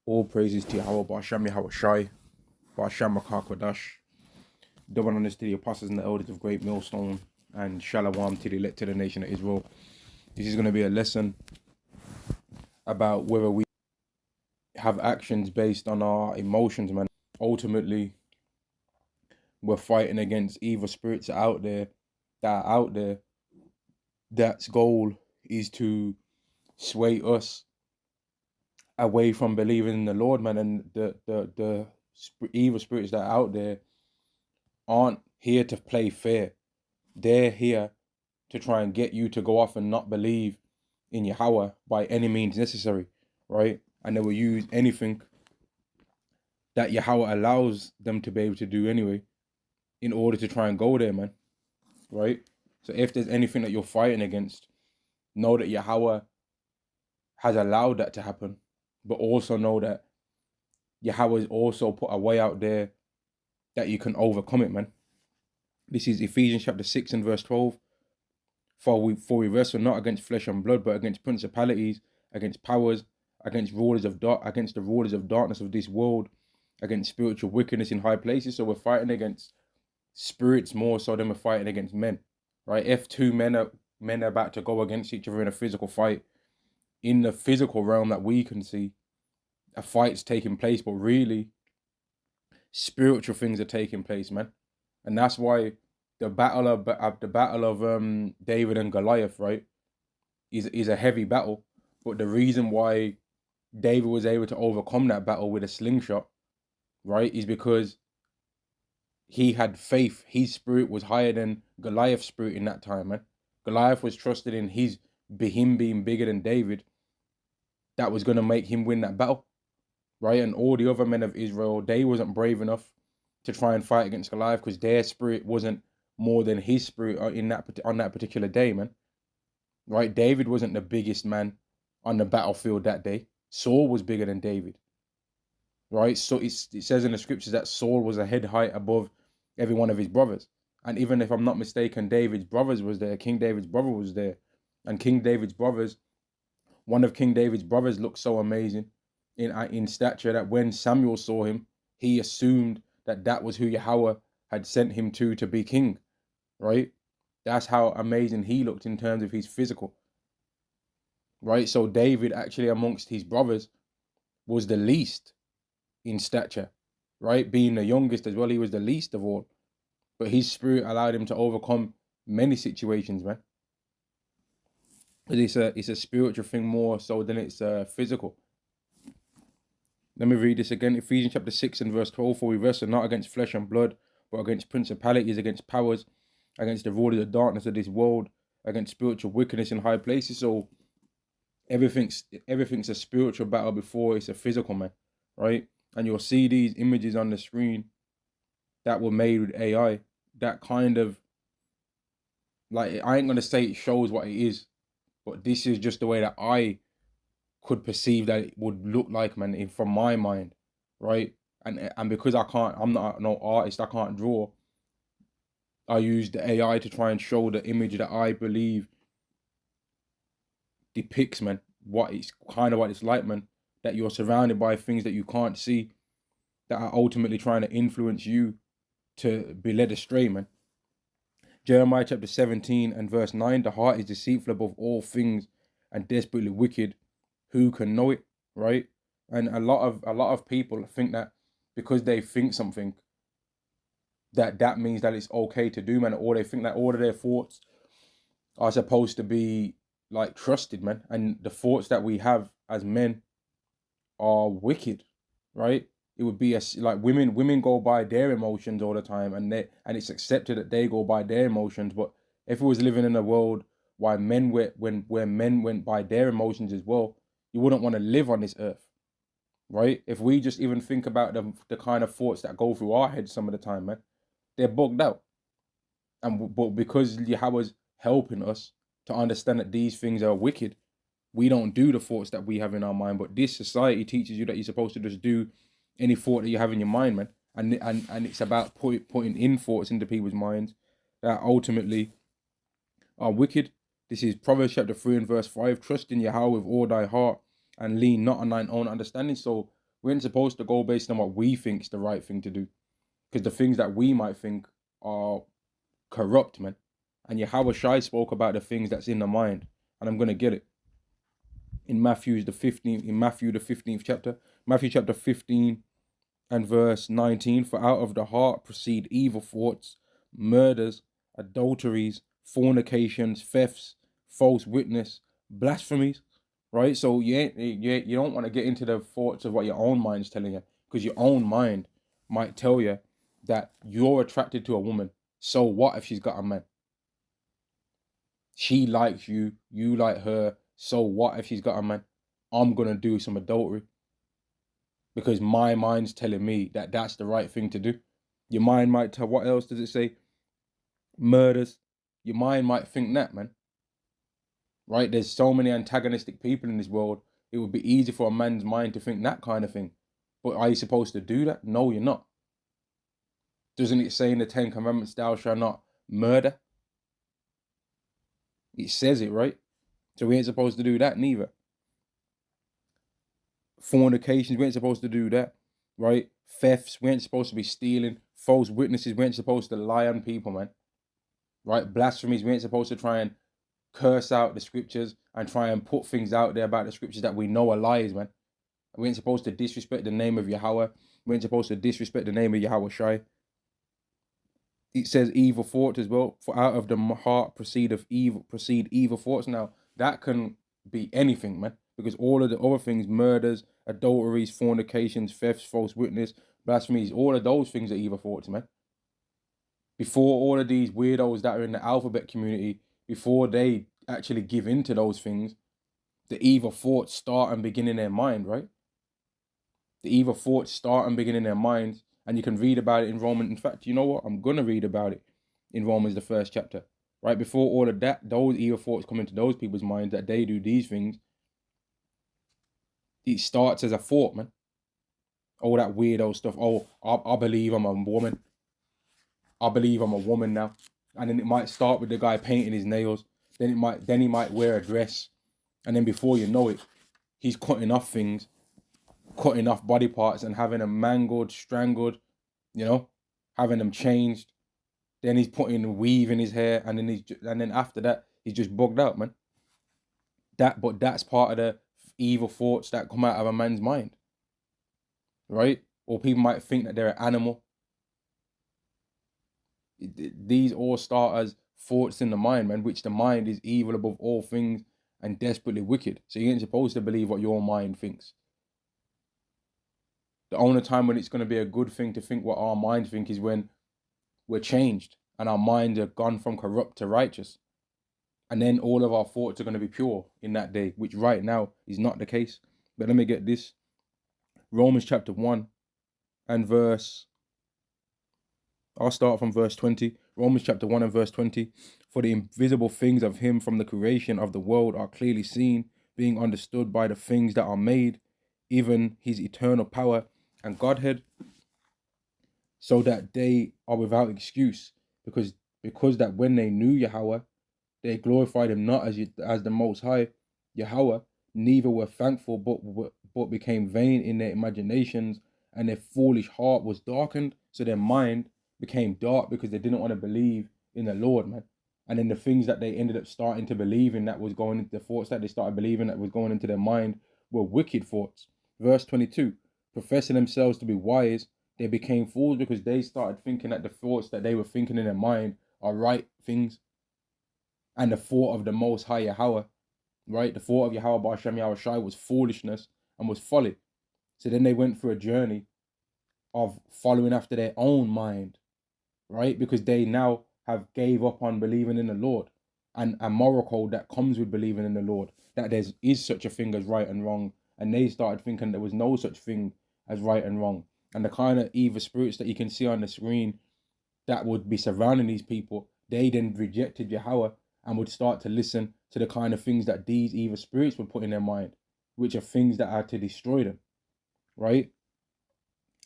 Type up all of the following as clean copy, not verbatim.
All praises to Yahweh, Ba'asham Yahweh Shai, Ba'asham Kodash. Double honors to the apostles and the elders of Great Millstone, and Shalom to the elect to the nation of Israel. This is going to be a lesson about whether we have actions based on our emotions, man. Ultimately, we're fighting against evil spirits out there that are out there. That's goal is to sway us away from believing in the Lord, man. And the evil spirits that are out there aren't here to play fair. They're here to try and get you to go off and not believe in Yahweh by any means necessary, right? And they will use anything that Yahweh allows them to be able to do anyway in order to try and go there, man, right? So if there's anything that you're fighting against, know that Yahweh has allowed that to happen, but also know that Yahweh has also put a way out there that you can overcome it, man. This is Ephesians chapter 6 and verse 12. For we wrestle not against flesh and blood, but against principalities, against powers, against the rulers of darkness of this world, against spiritual wickedness in high places. So we're fighting against spirits more so than we're fighting against men, right? If two men are about to go against each other in a physical fight, in the physical realm that we can see, a fight's taking place, but really spiritual things are taking place, man. And that's why the battle of David and Goliath, right, is a heavy battle. But the reason why David was able to overcome that battle with a slingshot, right, is because he had faith. His spirit was higher than Goliath's spirit in that time, man. Goliath was trusted in him being bigger than David. That was going to make him win that battle, right? And all the other men of Israel, they wasn't brave enough to try and fight against Goliath because their spirit wasn't more than his spirit on that particular day, man. Right? David wasn't the biggest man on the battlefield that day. Saul was bigger than David. Right? So it says in the scriptures that Saul was a head height above every one of his brothers. And even if I'm not mistaken, David's brothers was there. King David's brother was there. And one of King David's brothers looked so amazing in stature that when Samuel saw him, he assumed that was who Yahweh had sent him to be king, right? That's how amazing he looked in terms of his physical, right? So David actually amongst his brothers was the least in stature, right? Being the youngest as well, he was the least of all. But his spirit allowed him to overcome many situations, man. It's a spiritual thing more so than it's physical. Let me read this again. Ephesians chapter 6 and verse 12. For we wrestle not against flesh and blood, but against principalities, against powers, against the rulers of darkness of this world, against spiritual wickedness in high places. So everything's a spiritual battle before it's a physical, man, right? And you'll see these images on the screen that were made with AI. That kind of, like, I ain't gonna say it shows what it is, but this is just the way that I could perceive that it would look like, man, from my mind, right? And because I'm not no artist, I can't draw. I use the AI to try and show the image that I believe depicts, man, what it's like, man, that you're surrounded by things that you can't see that are ultimately trying to influence you to be led astray, man. Jeremiah chapter 17 and verse 9, the heart is deceitful above all things and desperately wicked. Who can know it, right? And a lot of people think that because they think something that means that it's okay to do, man, or they think that all of their thoughts are supposed to be like trusted, man. And the thoughts that we have as men are wicked, right? It would be like women go by their emotions all the time, and it's accepted that they go by their emotions. But if we was living in a world where men went by their emotions as well, you wouldn't want to live on this earth, right? If we just even think about the kind of thoughts that go through our heads some of the time, man, they're bugged out. But because Yahweh's helping us to understand that these things are wicked, we don't do the thoughts that we have in our mind. But this society teaches you that you're supposed to just do any thought that you have in your mind, man. And it's about putting in thoughts into people's minds that ultimately are wicked. This is Proverbs chapter 3 and verse 5. Trust in Yahweh with all thy heart and lean not on thine own understanding. So We ain't supposed to go based on what we think is the right thing to do. Because the things that we might think are corrupt, man. And Yahweh Shai spoke about the things that's in the mind. And I'm gonna get it. In Matthew the 15th chapter. Matthew chapter 15 and verse 19. For out of the heart proceed evil thoughts, murders, adulteries, fornications, thefts, false witness, blasphemies. Right? So you don't want to get into the thoughts of what your own mind's telling you, because your own mind might tell you that you're attracted to a woman. So what if she's got a man? She likes you, you like her. So what if she's got a man? I'm gonna do some adultery because my mind's telling me that that's the right thing to do. Your mind might tell, what else does it say? Murders. Your mind might think that, man. Right? There's so many antagonistic people in this world. It would be easy for a man's mind to think that kind of thing. But are you supposed to do that? No, you're not. Doesn't it say in the 10 Commandments, thou shalt not murder? It says it, right? So we ain't supposed to do that neither. Fornications, we ain't supposed to do that, right? Thefts, we ain't supposed to be stealing. False witnesses, we ain't supposed to lie on people, man. Right? Blasphemies, we ain't supposed to try and curse out the scriptures and try and put things out there about the scriptures that we know are lies, man. We ain't supposed to disrespect the name of Yahweh. We ain't supposed to disrespect the name of Yahweh Shai. It says evil thoughts as well. For out of the heart proceed evil thoughts. Now, that can be anything, man. Because all of the other things, murders, adulteries, fornications, thefts, false witness, blasphemies, all of those things are evil thoughts, man. Before all of these weirdos that are in the alphabet community, before they actually give in to those things, the evil thoughts start and begin in their mind, right? The evil thoughts start and begin in their minds, and you can read about it in Romans. In fact, you know what? I'm going to read about it in Romans, the 1st chapter. Right before all of that, those evil thoughts come into those people's minds that they do these things. It starts as a thought, man. All that weirdo stuff. Oh, I believe I'm a woman. I believe I'm a woman now. And then it might start with the guy painting his nails. Then he might wear a dress. And then before you know it, he's cutting off things, cutting off body parts and having them mangled, strangled, having them changed. Then he's putting a weave in his hair, and then after that, he's just bugged out, man. But that's part of the evil thoughts that come out of a man's mind, right? Or people might think that they're an animal. These all start as thoughts in the mind, man, which the mind is evil above all things and desperately wicked. So you ain't supposed to believe what your mind thinks. The only time when it's going to be a good thing to think what our minds think is when we're changed and our minds are gone from corrupt to righteous. And then all of our thoughts are going to be pure in that day, which right now is not the case. But let me get this. Romans chapter 1 and I'll start from verse 20. Romans chapter 1 and verse 20. For the invisible things of him from the creation of the world are clearly seen, being understood by the things that are made, even his eternal power and Godhead, so that they are without excuse, because that when they knew Yahweh, they glorified him not as the Most High Yahweh, neither were thankful, but became vain in their imaginations, and their foolish heart was darkened. So their mind became dark because they didn't want to believe in the Lord, man. And then the things that they ended up starting to believe in, that was going into the thoughts that they started believing that was going into their mind, were wicked thoughts. Verse 22, professing themselves to be wise, they became fools because they started thinking that the thoughts that they were thinking in their mind are right things. And the thought of the Most High Yahweh, right? The thought of Yahweh Ba'Shem Yahweh Shai was foolishness and was folly. So then they went through a journey of following after their own mind, right? Because they now have gave up on believing in the Lord and a moral code that comes with believing in the Lord, that there is such a thing as right and wrong. And they started thinking there was no such thing as right and wrong. And the kind of evil spirits that you can see on the screen that would be surrounding these people, they then rejected Yahweh and would start to listen to the kind of things that these evil spirits would put in their mind, which are things that are to destroy them, right?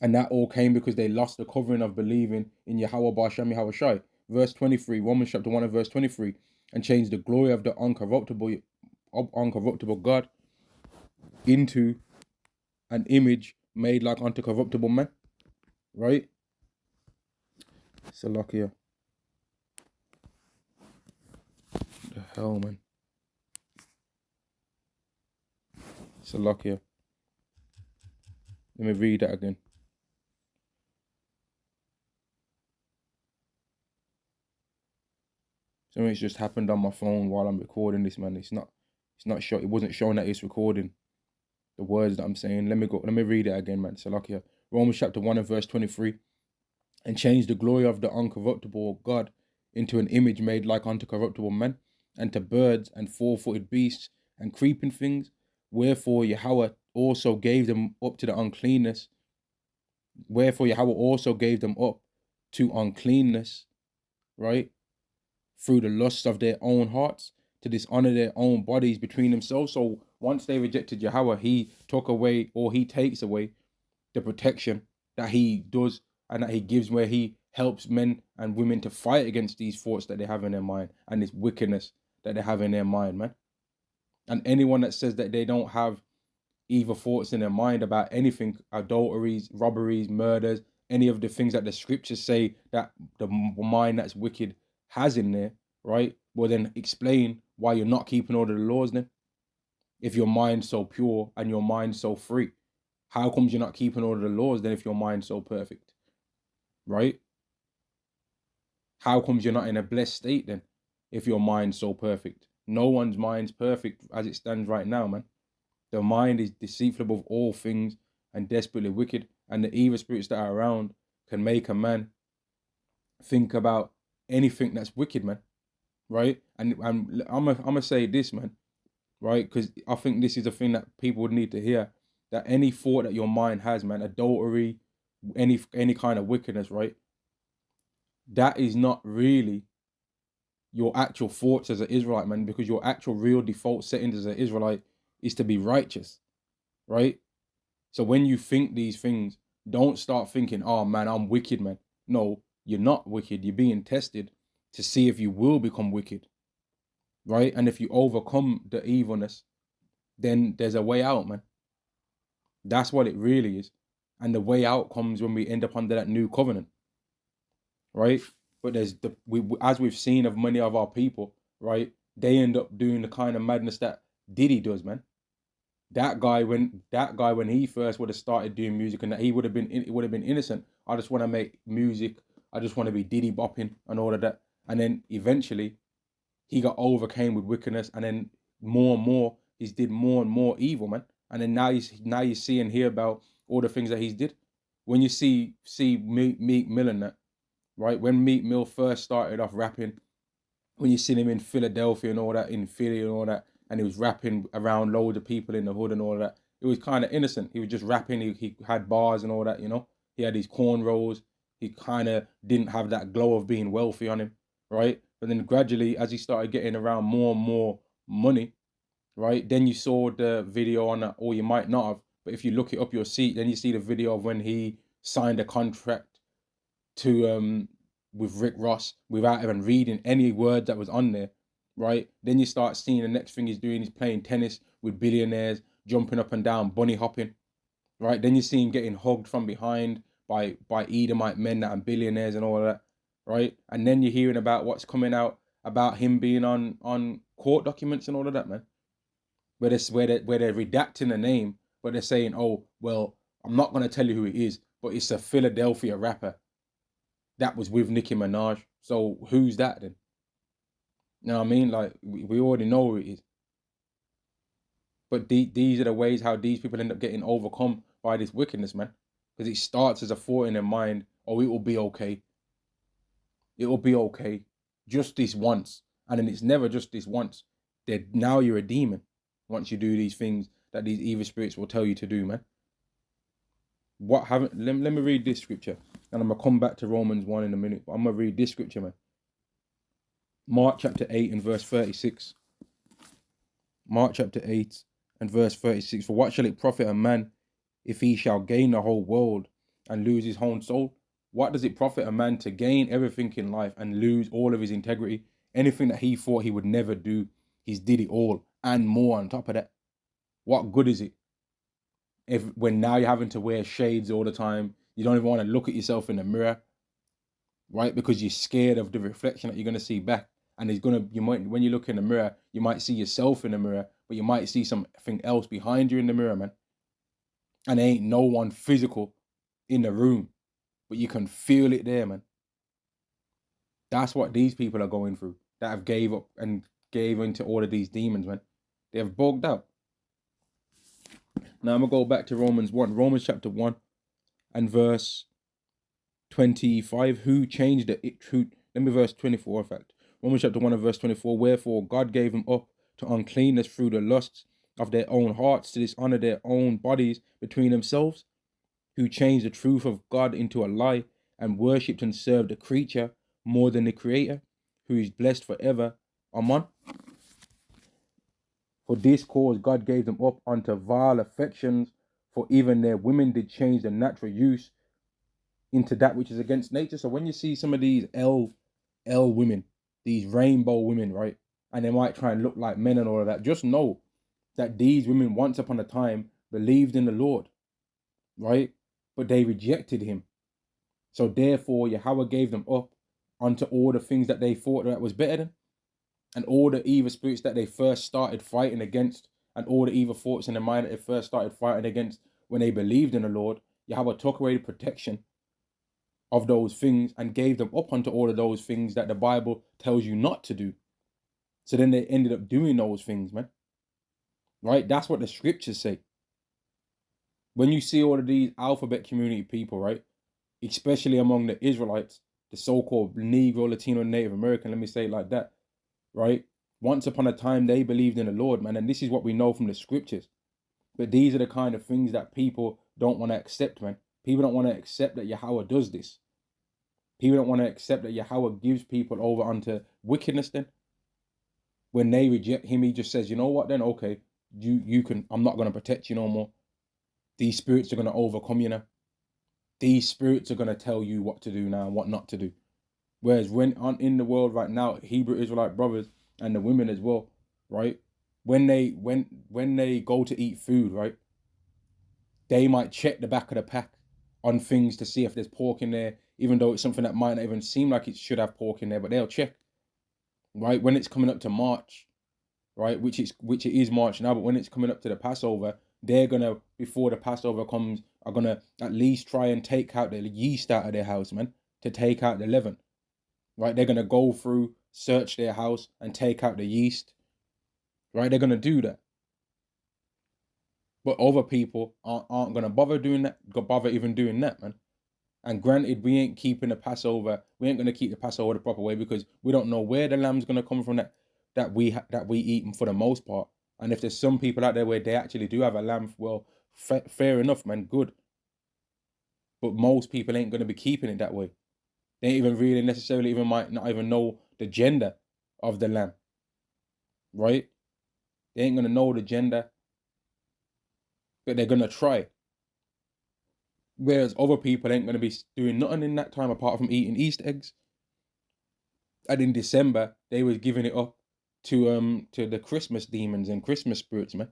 And that all came because they lost the covering of believing in Yahweh Ba'Shem Yahweh Shai. Verse 23, Romans chapter 1 and verse 23, and changed the glory of the uncorruptible God into an image made like unto corruptible man, right? Salakia. The hell, man. Salakia. Let me read that again. Something's just happened on my phone while I'm recording this, man. It's not show. It wasn't showing that it's recording the words that I'm saying. Let me read it again, man. Salakia. Romans chapter 1 and verse 23. And change the glory of the uncorruptible God into an image made like unto corruptible men, and to birds and four-footed beasts and creeping things. Wherefore Yahweh also gave them up to the uncleanness. Wherefore Yahweh also gave them up to uncleanness, right? Through the lusts of their own hearts, to dishonor their own bodies between themselves. So once they rejected Yahweh, he took away, or he takes away, the protection that he does and that he gives, where he helps men and women to fight against these thoughts that they have in their mind and this wickedness that they have in their mind, man. And anyone that says that they don't have evil thoughts in their mind about anything, adulteries, robberies, murders, any of the things that the scriptures say that the mind that's wicked has in there, right? Well, then explain why you're not keeping all of the laws then. If your mind's so pure and your mind's so free, how comes you're not keeping all of the laws then if your mind's so perfect, right? How comes you're not in a blessed state then if your mind's so perfect? No one's mind's perfect as it stands right now, man. The mind is deceitful above all things and desperately wicked, and the evil spirits that are around can make a man think about anything that's wicked, man, right? And I'm gonna say this, man, right? Because I think this is a thing that people would need to hear, that any thought that your mind has, man, adultery, any kind of wickedness, right? That is not really your actual thoughts as an Israelite, man, because your actual real default settings as an Israelite is to be righteous, right? So when you think these things, don't start thinking, oh man, I'm wicked, man. No, you're not wicked. You're being tested to see if you will become wicked, right? And if you overcome the evilness, then there's a way out, man. That's what it really is. And the way out comes when we end up under that new covenant, right? But there's as we've seen of many of our people, right? They end up doing the kind of madness that Diddy does, man. That guy when he first would have started doing music, and that he would have been it would have been innocent. I just want to make music. I just want to be Diddy bopping and all of that. And then eventually he got overcame with wickedness, and then more and more he's did more and more evil, man. And then now you see and hear about all the things that he's did. When you see Meek Mill and that, right? When Meek Mill first started off rapping, when you seen him in Philadelphia and all that, in Philly and all that, and he was rapping around loads of people in the hood and all that, it was kind of innocent. He was just rapping. He had bars and all that, you know. He had these cornrows. He kind of didn't have that glow of being wealthy on him, right? But then gradually, as he started getting around more and more money, right? Then you saw the video on that, or you might not have. But if you look it up your seat, then you see the video of when he signed a contract to with Rick Ross without even reading any word that was on there, right? Then you start seeing the next thing he's doing, he's playing tennis with billionaires, jumping up and down, bunny hopping, right? Then you see him getting hugged from behind by Edomite men that are billionaires and all of that, right? And then you're hearing about what's coming out about him being on court documents and all of that, man. Where they're redacting the name, but they're saying, oh, well, I'm not gonna tell you who it is, but it's a Philadelphia rapper that was with Nicki Minaj. So who's that then? You know what I mean? Like, we already know who it is. But these are the ways how these people end up getting overcome by this wickedness, man. Because it starts as a thought in their mind, oh, it will be okay. It will be okay. Just this once. And then it's never just this once. Now you're a demon once you do these things that these evil spirits will tell you to do, man. Let me read this scripture. And I'm going to come back to Romans 1 in a minute. But I'm going to read this scripture, man. Mark chapter 8 and verse 36. Mark chapter 8 and verse 36. For what shall it profit a man if he shall gain the whole world and lose his own soul? What does it profit a man to gain everything in life and lose all of his integrity? Anything that he thought he would never do, he's did it all and more on top of that. What good is it? when now you're having to wear shades all the time, you don't even want to look at yourself in the mirror, right? Because you're scared of the reflection that you're gonna see back. And you might, when you look in the mirror, you might see yourself in the mirror, but you might see something else behind you in the mirror, man. And there ain't no one physical in the room, but you can feel it there, man. That's what these people are going through that have gave up and gave into all of these demons, man. They have bogged out. Now I'm gonna go back to Romans chapter 1 and verse 25. Who changed it? Let me verse 24, in fact. Romans chapter 1 and verse 24. Wherefore God gave them up to uncleanness through the lusts of their own hearts, to dishonor their own bodies between themselves, who changed the truth of God into a lie, and worshipped and served the creature more than the Creator, who is blessed forever. Amen. For this cause God gave them up unto vile affections, for even their women did change the natural use into that which is against nature. So when you see some of these L women, these rainbow women, right, and they might try and look like men and all of that, just know that these women once upon a time believed in the Lord, right? But they rejected him. So therefore Yahweh gave them up unto all the things that they thought that was better than, and all the evil spirits that they first started fighting against, and all the evil thoughts in their mind that they first started fighting against when they believed in the Lord. Yahweh took away the protection of those things and gave them up unto all of those things that the Bible tells you not to do. So then they ended up doing those things, man. Right? That's what the scriptures say. When you see all of these alphabet community people, right, especially among the Israelites, the so-called Negro, Latino, Native American, let me say it like that, right? Once upon a time, they believed in the Lord, man, and this is what we know from the scriptures. But these are the kind of things that people don't want to accept, man. People don't want to accept that Yahweh does this. People don't want to accept that Yahweh gives people over unto wickedness then. When they reject him, he just says, you know what then? Okay, you can, I'm not going to protect you no more. These spirits are going to overcome you now. These spirits are going to tell you what to do now and what not to do. Whereas when in the world right now, Hebrew Israelite brothers and the women as well, right? When they go to eat food, right? They might check the back of the pack on things to see if there's pork in there, even though it's something that might not even seem like it should have pork in there, but they'll check, right? When it's coming up to March, right? Which it is March now, but when it's coming up to the Passover, they're gonna, before the Passover comes, are gonna at least try and take out the yeast out of their house, man, to take out the leaven, right? They're gonna go through, search their house and take out the yeast, right? They're gonna do that. But other people aren't gonna bother doing that, bother even doing that, man. And granted, we ain't keeping the Passover. We ain't gonna keep the Passover the proper way because we don't know where the lamb's gonna come from that we eat for the most part. And if there's some people out there where they actually do have a lamb, well, fair enough, man, good. But most people ain't gonna be keeping it that way. They ain't even really necessarily even might not even know the gender of the lamb, right? They ain't gonna know the gender, but they're gonna try. Whereas other people ain't gonna be doing nothing in that time apart from eating Easter eggs. And in December, they was giving it up to the Christmas demons and Christmas spirits, man.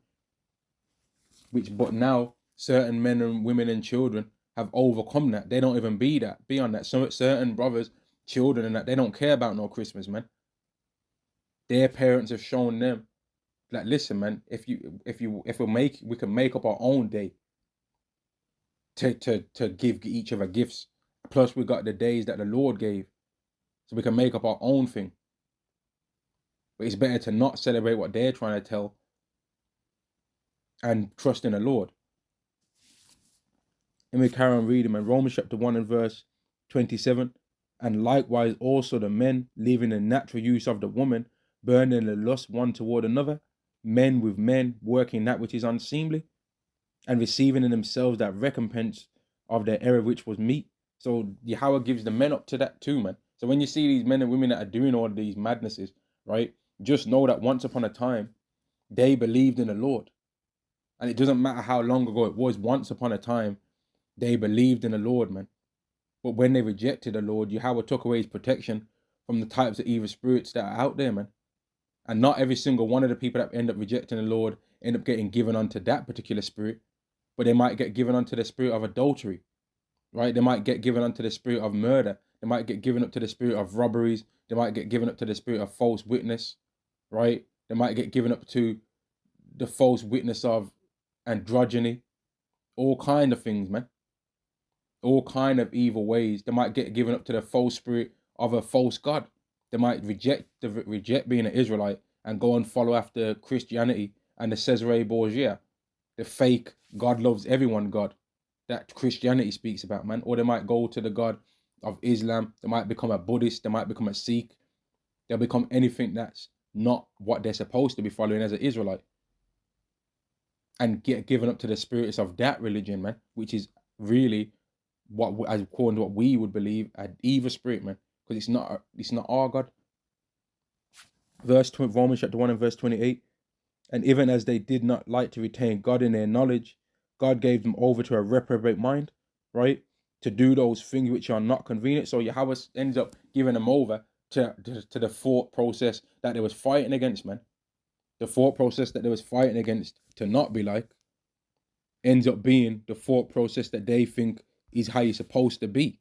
But now certain men and women and children have overcome that. They don't even be on that. Some certain brothers, children, and that they don't care about no Christmas, man. Their parents have shown them, like, listen, man, if we can make up our own day to give each other gifts. Plus, we got the days that the Lord gave, so we can make up our own thing. But it's better to not celebrate what they're trying to tell and trust in the Lord. And we carry on reading, man. Romans chapter 1 and verse 27. And likewise also the men, leaving the natural use of the woman, burning the lust one toward another, men with men, working that which is unseemly, and receiving in themselves that recompense of their error which was meet. So Yahweh gives the men up to that too, man. So when you see these men and women that are doing all of these madnesses, right, just know that once upon a time, they believed in the Lord. And it doesn't matter how long ago it was, once upon a time, they believed in the Lord, man. But when they rejected the Lord, Yahweh took away his protection from the types of evil spirits that are out there, man. And not every single one of the people that end up rejecting the Lord end up getting given unto that particular spirit. but they might get given unto the spirit of adultery, right? They might get given unto the spirit of murder. They might get given up to the spirit of robberies. They might get given up to the spirit of false witness, right? They might get given up to the false witness of androgyny, all kind of things, man. All kind of evil ways. They might get given up to the false spirit of a false god. They might reject being an Israelite and go and follow after Christianity and the Caesarea Borgia, the fake God loves everyone God that Christianity speaks about, man. Or they might go to the God of Islam. They might become a Buddhist. They might become a Sikh. They'll become anything that's not what they're supposed to be following as an Israelite, and get given up to the spirits of that religion, man, which is really what, as according to what we would believe, an evil spirit, man, because it's not our God. Romans chapter 1 and verse 28. And even as they did not like to retain God in their knowledge, God gave them over to a reprobate mind, right? To do those things which are not convenient. So Yahweh ends up giving them over to the thought process that they was fighting against, man. The thought process that they was fighting against to not be like ends up being the thought process that they think is how you're supposed to be.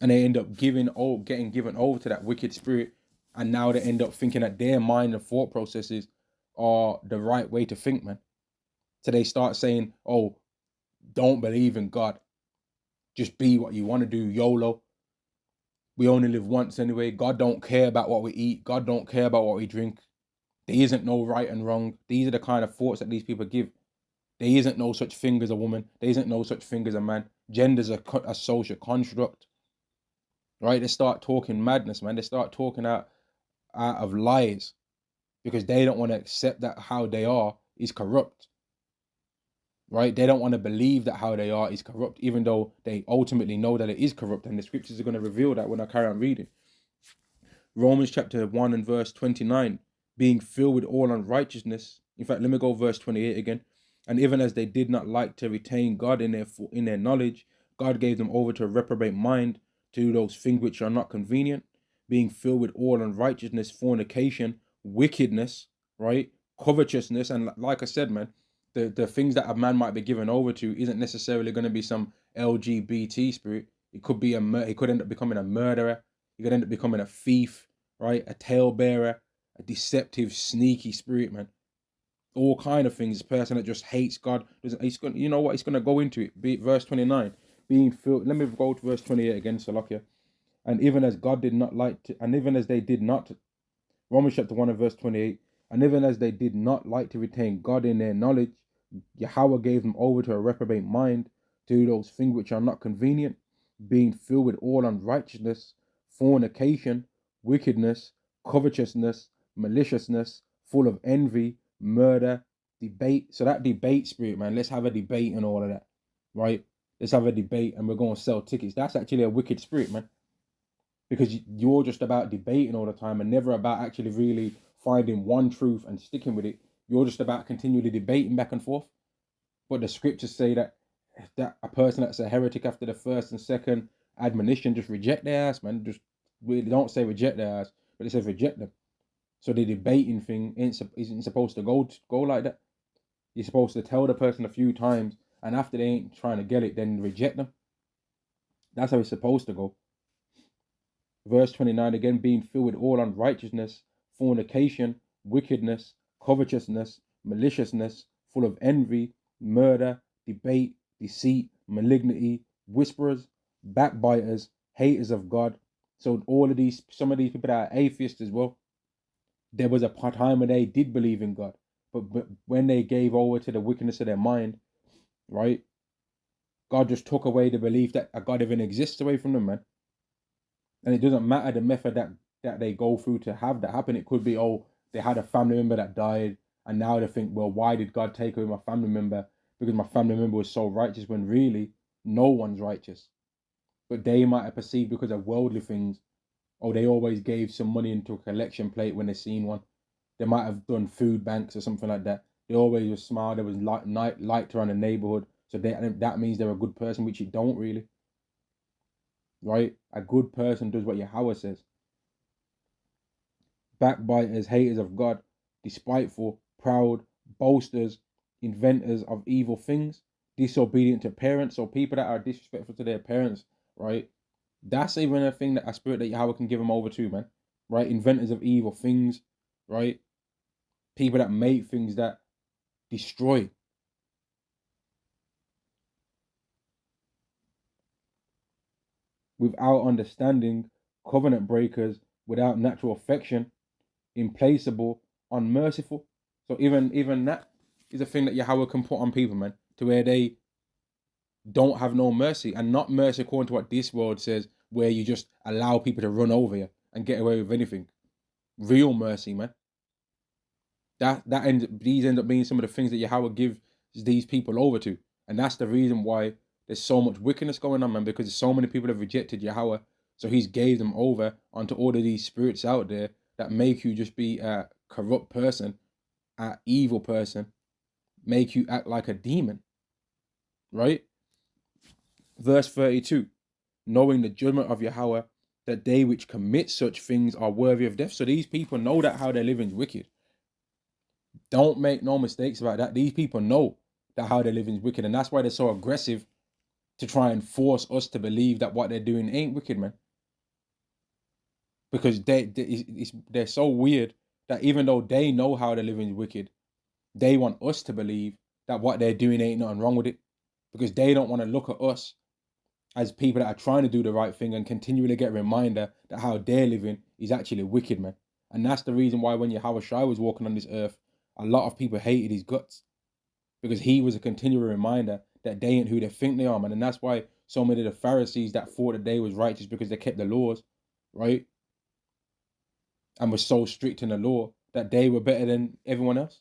And they end up getting given over to that wicked spirit. And now they end up thinking that their mind and thought processes are the right way to think, man. So they start saying, oh, don't believe in God. Just be what you want to do, YOLO. We only live once anyway. God don't care about what we eat. God don't care about what we drink. There isn't no right and wrong. These are the kind of thoughts that these people give. There isn't no such thing as a woman. There isn't no such thing as a man. Gender's a social construct, right? They start talking madness, man. They start talking out of lies because they don't want to accept that how they are is corrupt, right? They don't want to believe that how they are is corrupt, even though they ultimately know that it is corrupt. And the scriptures are going to reveal that when I carry on reading. Romans chapter 1 and verse 29, being filled with all unrighteousness. In fact, let me go verse 28 again. And even as they did not like to retain God in their knowledge, God gave them over to a reprobate mind to do those things which are not convenient, being filled with all unrighteousness, fornication, wickedness, right? Covetousness. And like I said, man, the things that a man might be given over to isn't necessarily going to be some LGBT spirit. It could be he could end up becoming a murderer. He could end up becoming a thief, right? A talebearer, a deceptive, sneaky spirit, man. All kind of things. This person that just hates God, he's going, you know what? He's going to go into it. Verse 29, being filled. Let me go to verse 28 again, Salakia. And even as God did not like to, and even as they did not, Romans chapter 1 and verse 28, and even as they did not like to retain God in their knowledge, Yahweh gave them over to a reprobate mind to do those things which are not convenient, being filled with all unrighteousness, fornication, wickedness, covetousness, maliciousness, full of envy, murder, debate. So that debate spirit, man, let's have a debate and all of that, right? Let's have a debate and we're going to sell tickets. That's actually a wicked spirit, man. Because you're just about debating all the time and never about actually really finding one truth and sticking with it. You're just about continually debating back and forth. But the scriptures say that a person that's a heretic after the first and second admonition, just reject their ass, man. Just really don't say reject their ass, but it says reject them. So the debating thing isn't supposed to go like that. You're supposed to tell the person a few times, and after they ain't trying to get it, then reject them. That's how it's supposed to go. Verse 29 again, being filled with all unrighteousness, fornication, wickedness, covetousness, maliciousness, full of envy, murder, debate, deceit, malignity, whisperers, backbiters, haters of God. So some of these people that are atheists as well, there was a time when they did believe in God, but when they gave over to the wickedness of their mind, right, God just took away the belief that a God even exists away from them, man. And it doesn't matter the method that they go through to have that happen. It could be, oh, they had a family member that died, and now they think, well, why did God take away my family member? Because my family member was so righteous, when really no one's righteous. But they might have perceived because of worldly things, oh, they always gave some money into a collection plate when they seen one. They might have done food banks or something like that. They always were smart. There was light around the neighborhood. So that means they're a good person, which you don't really. Right? A good person does what Yahweh says. Backbiters, haters of God, despiteful, proud, boasters, inventors of evil things. disobedient to parents, or people that are disrespectful to their parents, right? That's even a thing, that a spirit that Yahweh can give them over to, man. Right? Inventors of evil things, right? People that make things that destroy. Without understanding, covenant breakers, without natural affection, implacable, unmerciful. So even that is a thing that Yahweh can put on people, man, to where they don't have no mercy, and not mercy according to what this world says, where you just allow people to run over you and get away with anything. Real mercy, man. These end up being some of the things that Yahweh gives these people over to, and that's the reason why there's so much wickedness going on, man. Because so many people have rejected Yahweh, so He's gave them over onto all of these spirits out there that make you just be a corrupt person, an evil person, make you act like a demon, right? Verse 32, knowing the judgment of Yahweh, that they which commit such things are worthy of death. So these people know that how they're living is wicked. Don't make no mistakes about that. These people know that how they're living is wicked, and that's why they're so aggressive to try and force us to believe that what they're doing ain't wicked, man. Because they're so weird that even though they know how they're living is wicked, they want us to believe that what they're doing ain't nothing wrong with it, because they don't want to look at us as people that are trying to do the right thing and continually get a reminder that how they're living is actually wicked, man. And that's the reason why when Yahweh Shai was walking on this earth, a lot of people hated his guts, because he was a continual reminder that they ain't who they think they are, man. And that's why so many of the Pharisees that thought that they was righteous because they kept the laws, right? And were so strict in the law that they were better than everyone else.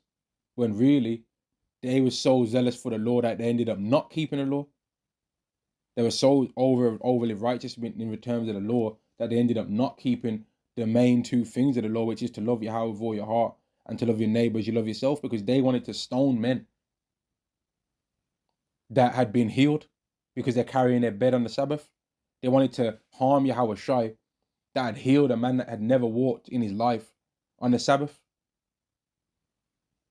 When really, they were so zealous for the law that they ended up not keeping the law. They were so overly righteous in terms of the law that they ended up not keeping the main two things of the law, which is to love Yahweh with all your heart and to love your neighbor as you love yourself, because they wanted to stone men that had been healed because they're carrying their bed on the Sabbath. They wanted to harm Yahweh Shai that had healed a man that had never walked in his life on the Sabbath,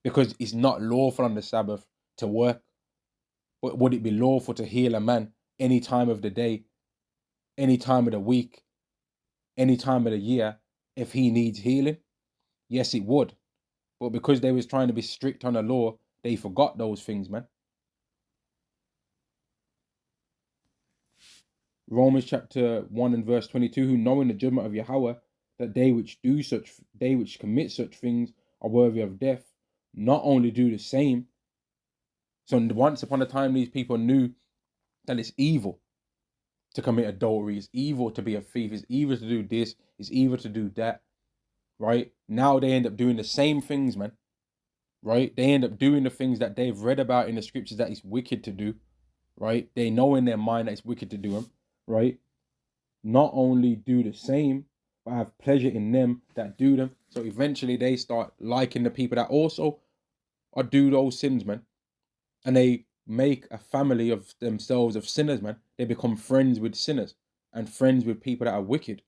because it's not lawful on the Sabbath to work. But would it be lawful to heal a man any time of the day, any time of the week, any time of the year if he needs healing? Yes, it would. But because they was trying to be strict on the law, they forgot those things, man. Romans chapter 1 and verse 22, who knowing the judgment of Yahweh, that they which commit such things are worthy of death, not only do the same. So once upon a time, these people knew that it's evil to commit adultery, it's evil to be a thief, it's evil to do this, it's evil to do that, right? Now they end up doing the same things, man, right? They end up doing the things that they've read about in the scriptures that it's wicked to do, right? They know in their mind that it's wicked to do them, right? Not only do the same, but have pleasure in them that do them. So eventually they start liking the people that also are do those sins, man. And they make a family of themselves of sinners, man. They become friends with sinners and friends with people that are wicked.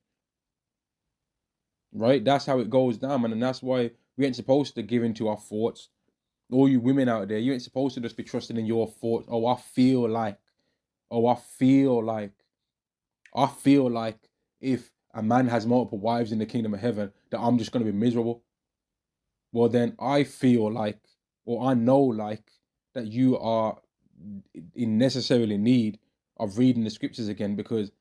Right? That's how it goes down, man. And that's why we ain't supposed to give into our thoughts. All you women out there, you ain't supposed to just be trusting in your thoughts. Oh, I feel like. Oh, I feel like. I feel like if a man has multiple wives in the kingdom of heaven, that I'm just going to be miserable. Well, then I feel like, or I know like, that you are in necessarily need of reading the scriptures again, because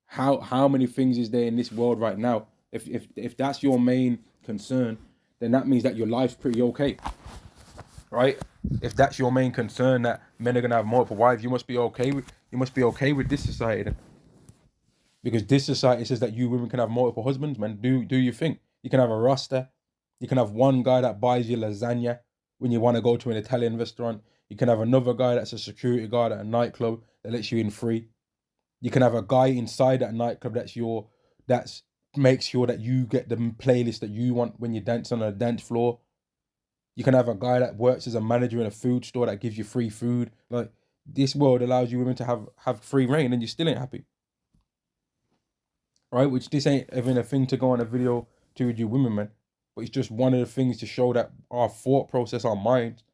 how many things is there in this world right now? If that's your main concern, then that means that your life's pretty okay, right? If that's your main concern, that men are gonna have multiple wives, you must be okay with this society then. Because this society says that you women can have multiple husbands, man. Do you think you can have a roster? You can have one guy that buys you lasagna when you want to go to an Italian restaurant. You can have another guy that's a security guard at a nightclub that lets you in free. You can have a guy inside that nightclub that's makes sure that you get the playlist that you want when you dance on a dance floor. You can have a guy that works as a manager in a food store that gives you free food. Like, this world allows you women to have free reign, and you still ain't happy. Right? Which this ain't even a thing to go on a video to with you women, man. But it's just one of the things to show that our thought process, our minds,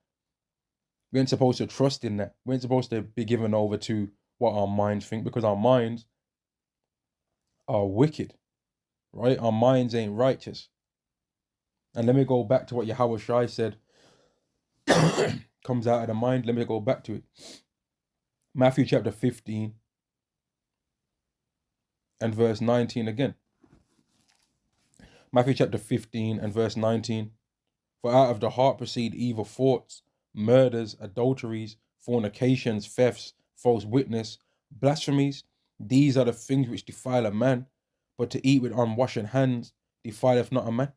We ain't supposed to trust in that. We ain't supposed to be given over to what our minds think, because our minds are wicked, right? Our minds ain't righteous. And let me go back to what Yahweh Shai said comes out of the mind. Let me go back to it. Matthew chapter 15 and verse 19 again. Matthew chapter 15 and verse 19. For out of the heart proceed evil thoughts, murders, adulteries, fornications, thefts, false witness, blasphemies. These are the things which defile a man, but to eat with unwashen hands defileth not a man.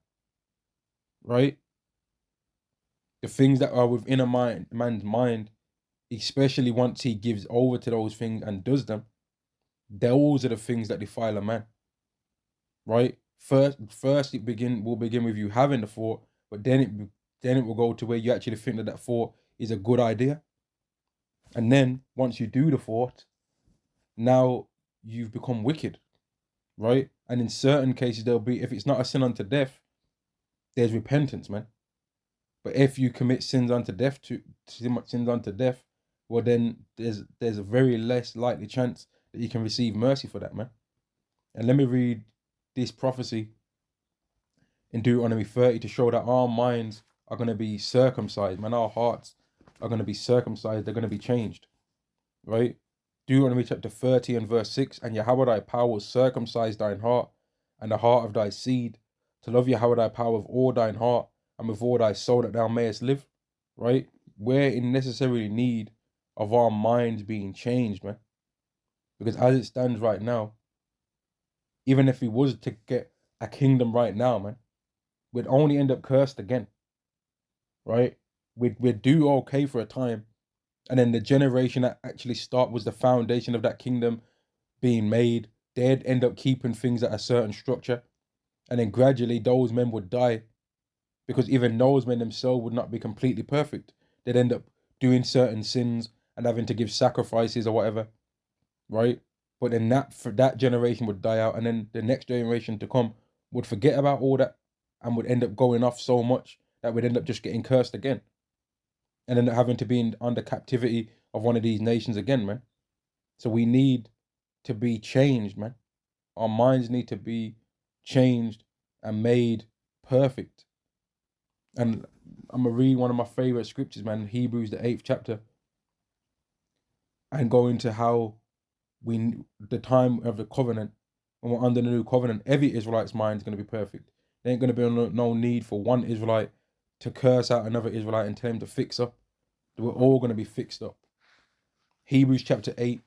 Right? The things that are within a man's mind, especially once he gives over to those things and does them, those are the things that defile a man. Right? First will begin with you having the thought, but then it will go to where you actually think that thought is a good idea. And then once you do the thought, now you've become wicked, right? And in certain cases, there'll be, if it's not a sin unto death, there's repentance, man. But if you commit sins unto death, well, then there's a very less likely chance that you can receive mercy for that, man. And let me read this prophecy in Deuteronomy 30 to show that our minds are going to be circumcised, man. Our hearts are going to be circumcised. They're going to be changed, right? Deuteronomy chapter 30 and verse 6. And Yahweh thy power will circumcise thine heart and the heart of thy seed, to love Yahweh thy power with all thine heart and with all thy soul, that thou mayest live, right? We're in necessary need of our minds being changed, man. Because as it stands right now, even if we was to get a kingdom right now, man, we'd only end up cursed again, right? We'd do okay for a time, and then the generation that actually was the foundation of that kingdom being made, they'd end up keeping things at a certain structure, and then gradually those men would die, because even those men themselves would not be completely perfect. They'd end up doing certain sins and having to give sacrifices or whatever, right? But then that generation would die out, and then the next generation to come would forget about all that and would end up going off so much that we'd end up just getting cursed again, and then having to be under captivity of one of these nations again, man. So we need to be changed, man. Our minds need to be changed and made perfect. And I'm going to read one of my favorite scriptures, man, Hebrews, the 8th chapter, and go into how the time of the covenant, when we're under the new covenant, every Israelite's mind is going to be perfect. There ain't going to be no need for one Israelite to curse out another Israelite and tell him to fix up. We're all going to be fixed up. Hebrews chapter 8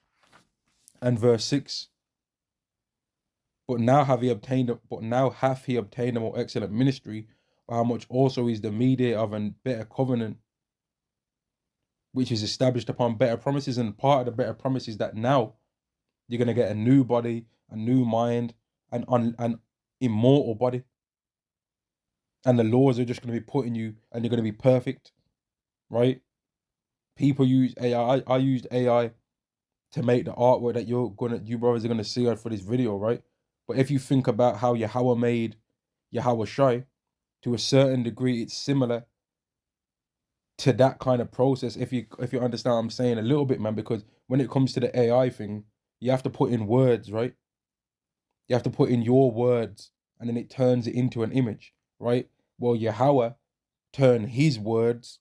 and verse 6. But now hath he obtained a more excellent ministry, by how much also is the mediator of a better covenant, which is established upon better promises. And part of the better promises that now you're going to get a new body, a new mind, an immortal body. And the laws are just going to be put in you, and you're going to be perfect, right? People use AI. I used AI to make the artwork that you brothers are gonna see for this video, right? But if you think about how Yahweh made Yahweh Shai, to a certain degree, it's similar to that kind of process. If you understand what I'm saying a little bit, man, because when it comes to the AI thing, you have to put in words, right? You have to put in your words, and then it turns it into an image, right? Well, Yahweh turned his words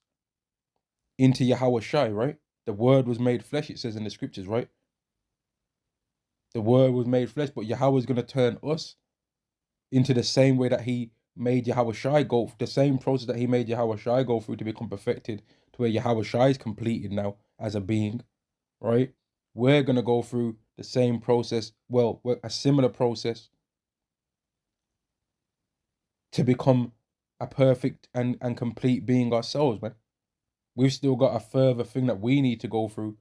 into Yahweh Shai, right? The word was made flesh, it says in the scriptures, right? The word was made flesh, but Yahweh is going to turn us into the same way that he made Yahweh Shai go, the same process that he made Yahweh Shai go through to become perfected, to where Yahweh Shai is completed now as a being, right? We're going to go through the same process, well, a similar process to become a perfect and complete being ourselves, man. We've still got a further thing that we need to go through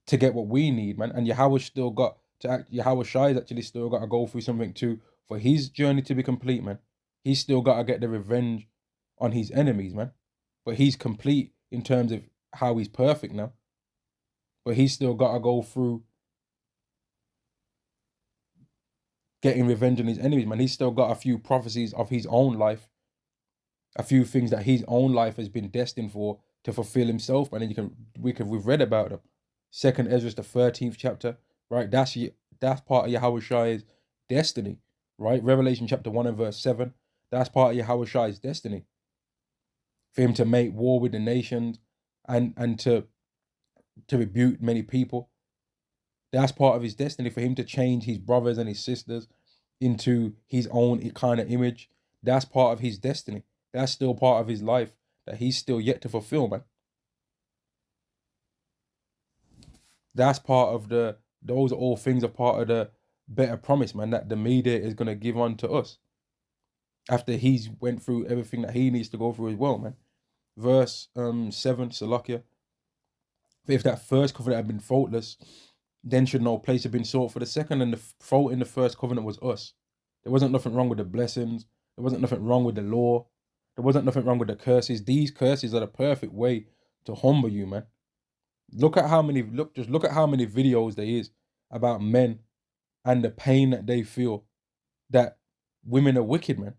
to get what we need, man. And Yahweh Shai's actually still got to go through something too for his journey to be complete, man. He's still got to get the revenge on his enemies, man. But he's complete in terms of how he's perfect now. But he's still got to go through getting revenge on his enemies, man. He's still got a few prophecies of his own life, a few things that his own life has been destined for to fulfill himself. And then we've read about them. Second Ezra, the 13th chapter, right? That's part of Yahweh's destiny, right? Revelation chapter 1 and verse 7. That's part of Yahweh's destiny. For him to make war with the nations and to rebuke many people. That's part of his destiny, for him to change his brothers and his sisters into his own kind of image. That's part of his destiny. That's still part of his life that he's still yet to fulfill, man. That's part of those are all things are part of the better promise, man, that the mediator is going to give unto us after he's went through everything that he needs to go through as well, man. Verse 7, Salakia. If that first covenant had been faultless, then should no place have been sought for the second, and the fault in the first covenant was us. There wasn't nothing wrong with the blessings. There wasn't nothing wrong with the law. There wasn't nothing wrong with the curses. These curses are the perfect way to humble you, man. Look at how many look at how many videos there is about men and the pain that they feel that women are wicked, man.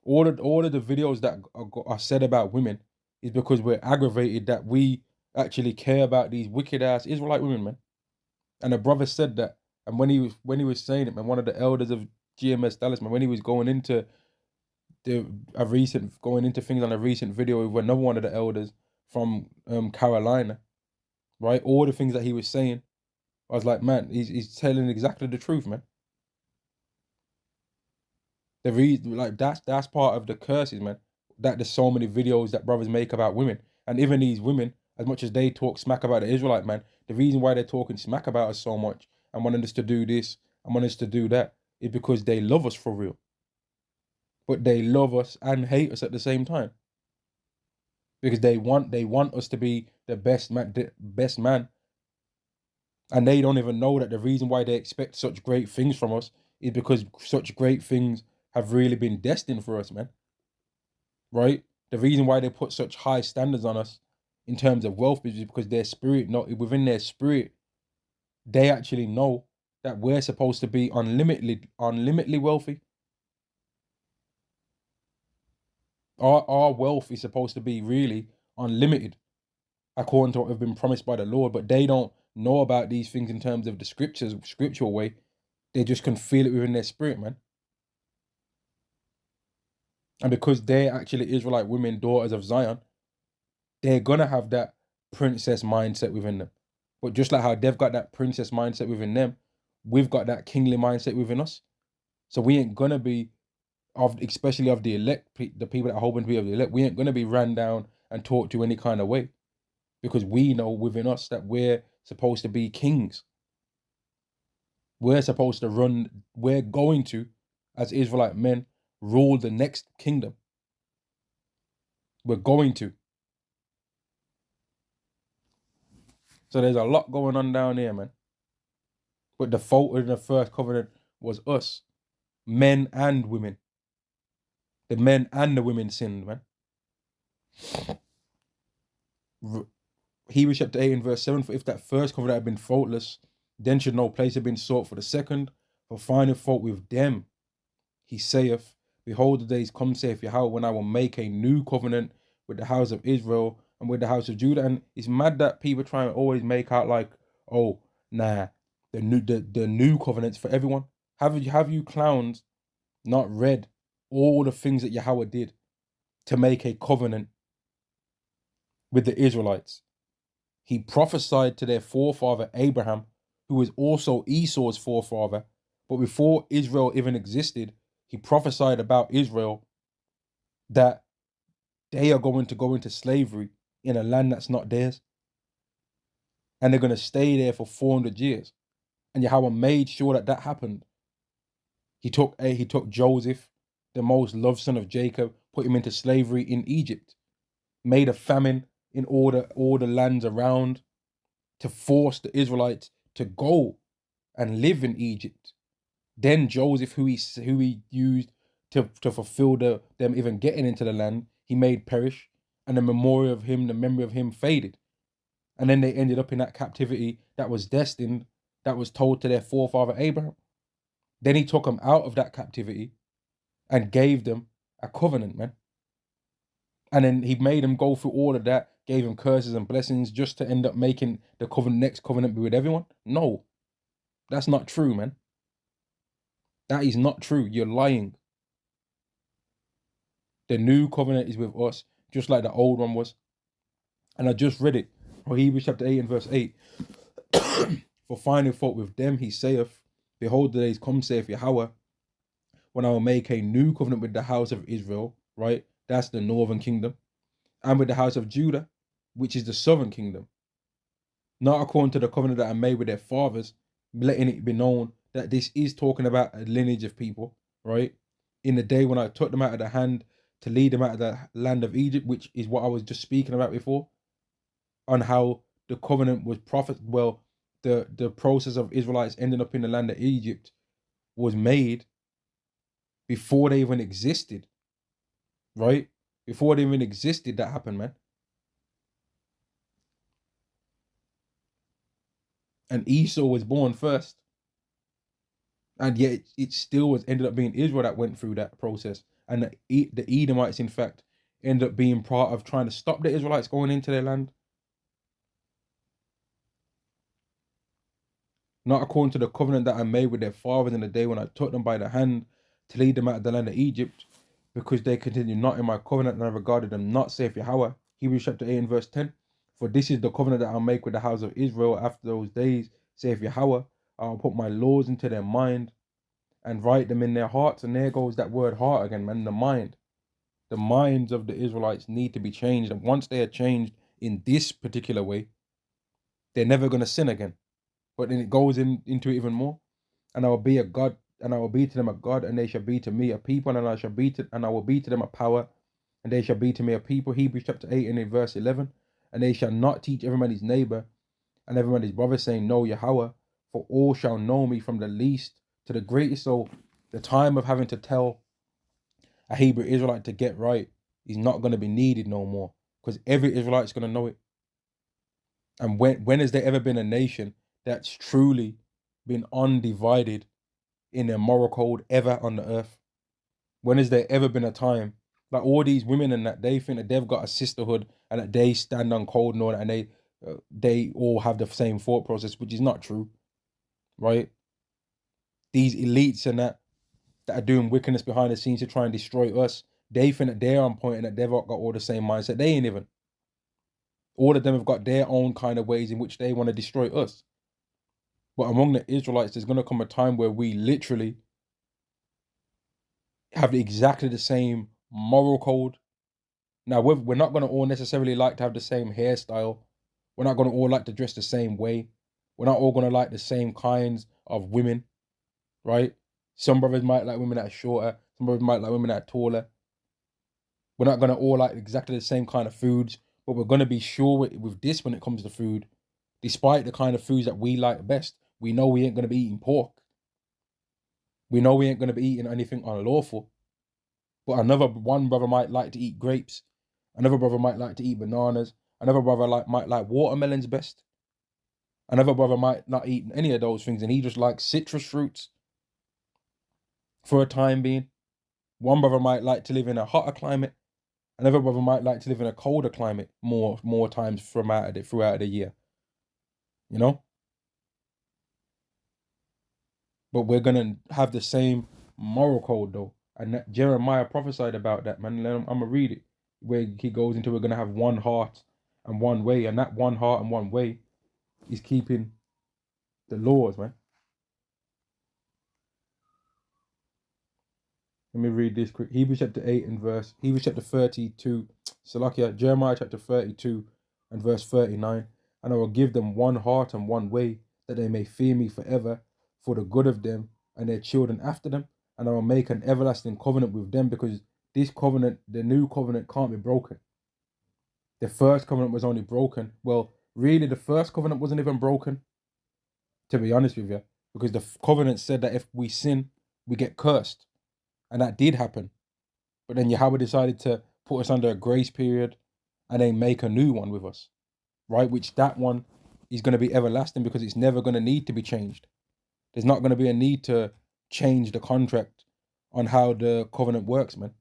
All of the videos that are said about women is because we're aggravated that we actually care about these wicked ass Israelite women, man. And the brother said that, and when he was saying it, man, one of the elders of GMS Dallas, man, when he was going into things on a recent video with another one of the elders from Carolina, right? All the things that he was saying, I was like, man, he's telling exactly the truth, man. The reason, like, that's part of the curses, man. That there's so many videos that brothers make about women, and even these women, as much as they talk smack about the Israelite man, the reason why they're talking smack about us so much and wanting us to do this and wanting us to do that is because they love us for real. But they love us and hate us at the same time, because they want us to be the best man, and they don't even know that the reason why they expect such great things from us is because such great things have really been destined for us, man. Right? The reason why they put such high standards on us in terms of wealth is because within their spirit, they actually know that we're supposed to be unlimitedly wealthy. Our wealth is supposed to be really unlimited, according to what have been promised by the Lord, but they don't know about these things in terms of the scriptural way. They just can feel it within their spirit, man. And because they're actually Israelite women, daughters of Zion, they're gonna have that princess mindset within them. But just like how they've got that princess mindset within them, we've got that kingly mindset within us. So we ain't gonna be especially of the elect, the people that are hoping to be of the elect, we ain't gonna be ran down and talked to any kind of way, because we know within us that we're supposed to be kings. We're supposed to we're going to, as Israelite men, rule the next kingdom. We're going to. So there's a lot going on down here, man. But the fault in the first covenant was us, men and women. The men and the women sinned, man. Hebrews chapter 8 and verse 7, for if that first covenant had been faultless, then should no place have been sought for the second, for finding fault with them. He saith, behold, the days come, saith Yahweh, when I will make a new covenant with the house of Israel and with the house of Judah. And it's mad that people try and always make out like, oh, nah, the new covenant's for everyone. Have you clowns not read all the things that Yahweh did to make a covenant with the Israelites? He prophesied to their forefather Abraham, who was also Esau's forefather. But before Israel even existed, he prophesied about Israel that they are going to go into slavery in a land that's not theirs. And they're going to stay there for 400 years. And Yahweh made sure that that happened. He took Joseph, the most loved son of Jacob, put him into slavery in Egypt, made a famine in all the lands around to force the Israelites to go and live in Egypt. Then Joseph, who he used to fulfill them even getting into the land, he made perish, and the memory of him faded. And then they ended up in that captivity that was destined, that was told to their forefather Abraham. Then he took them out of that captivity and gave them a covenant, man. And then he made them go through all of that gave him curses and blessings just to end up making the next covenant be with everyone? No, that's not true, man. That is not true. You're lying. The new covenant is with us, just like the old one was. And I just read it. Hebrews chapter 8 and verse 8. For finding fault with them, he saith, behold, the days come, saith Yahweh, when I will make a new covenant with the house of Israel, right? That's the northern kingdom. And with the house of Judah, which is the southern kingdom. Not according to the covenant that I made with their fathers, letting it be known that this is talking about a lineage of people, right? In the day when I took them out of the hand to lead them out of the land of Egypt, which is what I was just speaking about before, on how the covenant was the process of Israelites ending up in the land of Egypt was made before they even existed, right? Before they even existed, that happened, man. And Esau was born first. And yet it still ended up being Israel that went through that process. And the Edomites, in fact, ended up being part of trying to stop the Israelites going into their land. Not according to the covenant that I made with their fathers in the day when I took them by the hand to lead them out of the land of Egypt, because they continued not in my covenant and I regarded them not, saith Yahweh. Hebrews chapter 8 and verse 10. For this is the covenant that I'll make with the house of Israel after those days, saith Yahweh. I'll put my laws into their mind and write them in their hearts. And there goes that word heart again, man, the mind. The minds of the Israelites need to be changed. And once they are changed in this particular way, they're never going to sin again. But then it goes into it even more. And I will be a God, and I will be to them a God, and they shall be to me a people, and I will be to them a power, and they shall be to me a people. Hebrews chapter 8 and in verse 11. And they shall not teach every man his neighbor and every man his brother, saying, know Yahweh, for all shall know me from the least to the greatest. So the time of having to tell a Hebrew Israelite to get right is not going to be needed no more, because every Israelite is going to know it. And when has there ever been a nation that's truly been undivided in their moral code ever on the earth? When has there ever been a time like all these women and that they think that they've got a sisterhood and that they stand on code and all that, and they all have the same thought process, which is not true, right? These elites and that are doing wickedness behind the scenes to try and destroy us, they think that they're on point and that they've got all the same mindset. They ain't even. All of them have got their own kind of ways in which they want to destroy us. But among the Israelites, there's going to come a time where we literally have exactly the same moral code. Now, we're not going to all necessarily like to have the same hairstyle. We're not going to all like to dress the same way. We're not all going to like the same kinds of women, right? Some brothers might like women that are shorter. Some brothers might like women that are taller. We're not going to all like exactly the same kind of foods, but we're going to be sure with this when it comes to food. Despite the kind of foods that we like best, we know we ain't going to be eating pork. We know we ain't going to be eating anything unlawful. But one brother might like to eat grapes. Another brother might like to eat bananas. Another brother might like watermelons best. Another brother might not eat any of those things, and he just likes citrus fruits for a time being. One brother might like to live in a hotter climate. Another brother might like to live in a colder climate more times throughout the year. You know? But we're going to have the same moral code, though. And Jeremiah prophesied about that, man. I'm going to read it, where he goes into we're going to have one heart and one way. And that one heart and one way is keeping the laws, man. Let me read this quick. Hebrews chapter 32. Jeremiah chapter 32 and verse 39. And I will give them one heart and one way, that they may fear me forever, for the good of them and their children after them. And I will make an everlasting covenant with them, because this covenant, the new covenant, can't be broken. The first covenant was only broken. Well, really, the first covenant wasn't even broken, to be honest with you, because the covenant said that if we sin, we get cursed. And that did happen. But then Yahweh decided to put us under a grace period and then make a new one with us, right? Which that one is going to be everlasting, because it's never going to need to be changed. There's not going to be a need to change the contract on how the covenant works, man.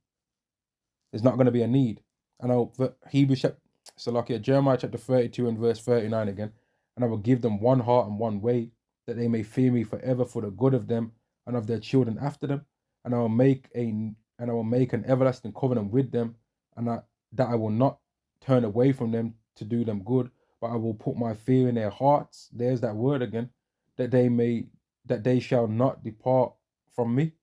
There's not going to be a need. I know Hebrews So like Jeremiah chapter 32 and verse 39 again. And I will give them one heart and one way, that they may fear me forever for the good of them and of their children after them. And I will make an everlasting covenant with them, and that I will not turn away from them to do them good, but I will put my fear in their hearts. There's that word again, that they shall not depart from me.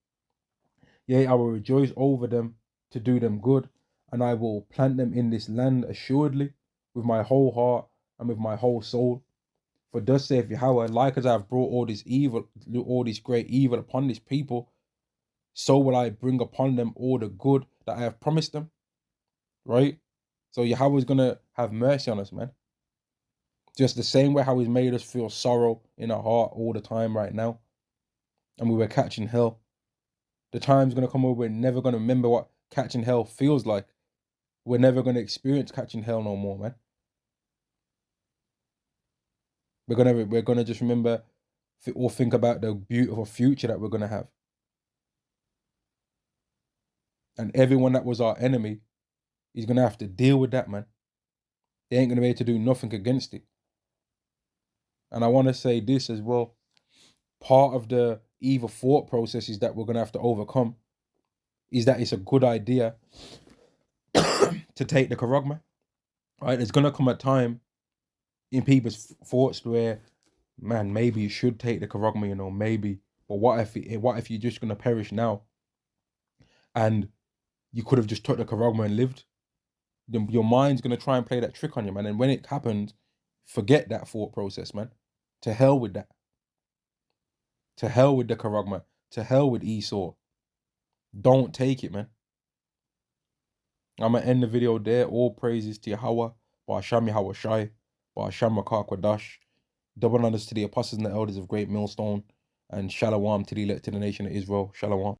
Yea, I will rejoice over them to do them good, and I will plant them in this land assuredly with my whole heart and with my whole soul. For thus saith Yahweh, like as I have brought all this evil, all this great evil upon this people, so will I bring upon them all the good that I have promised them. Right? So Yahweh is gonna have mercy on us, man. Just the same way how he's made us feel sorrow in our heart all the time right now, and we were catching hell. The time's gonna come where we're never gonna remember what catching hell feels like. We're never gonna experience catching hell no more, man. We're gonna just remember or think about the beautiful future that we're gonna have. And everyone that was our enemy is gonna have to deal with that, man. They ain't gonna be able to do nothing against it. And I want to say this as well. Part of the evil thought processes that we're gonna have to overcome is that it's a good idea to take the charagma. Right? There's gonna come a time in people's thoughts where, man, maybe you should take the charagma, you know, maybe. But what if you're just gonna perish now, and you could have just took the charagma and lived? Your mind's gonna try and play that trick on you, man. And when it happens, forget that thought process, man. To hell with that. To hell with the charagma. To hell with Esau. Don't take it, man. I'm gonna end the video there. All praises to Yahweh, Ba'asham Yahweh Shai, Ba'asham Makar Kwadash. Double honors to the apostles and the elders of Great Millstone, and Shalom to the elect to the nation of Israel. Shalom.